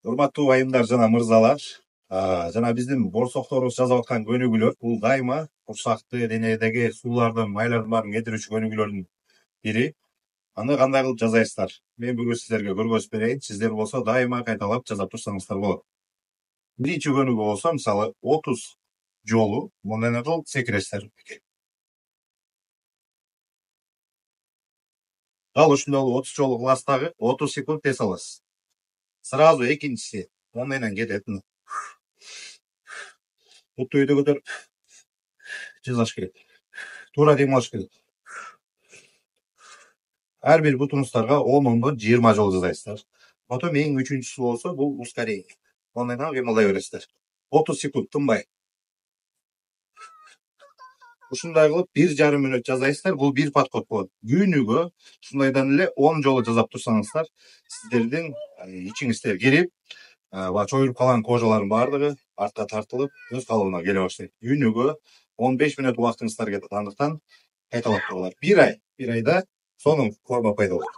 Урматтуу айымдар жана мырзалар, жана биздин борсокторубуз жазып аткан көнүгүүлөр бул дайыма курсакты, денедеги суулардын, майлардын баарын кетирүүчү көнүгүүлөрдүн бири. Аны кандай кылып жасайсыздар? Мен бүгүн сиздерге көргөзүп берейин. Сиздер болсо дайыма кайталап жасап турсаңыздар болот. Биринчи көнүгүү болсо, мисалы 30 жолу мондой кылып секиресиздер. Ал ушундай 30 жолу кыласыз, 30 секунд тез аласыз. Сразу экинчиси мондой менен кетет. Бутtu үйдө көтөрүп жасаш керек. Туура дем алыш керек. Ар бир бутуңуздарга 10-10дон 20 жол жасайсыздар. Потом эң үчүнчүсү болсо бул ускорение. Мондой кыймылдай бересиздер. 30 секунд тынбай. Ушундай кылып 1,5 мүнөт жасайсыздар. Бул бир подход болот. Күнүгө ушундайдан эле 10 жолу жасап турсаңыздар, сиздердин ичиңиздер кирип, чоюлуп калган кожалардын баардыгы артка тартылып, өз калыбына келе баштайт. Күнүгө 15 мүнөт убактыңыздар кетет. Андыктан кайталап тургула. Bir ayda сонун форма пайда болот.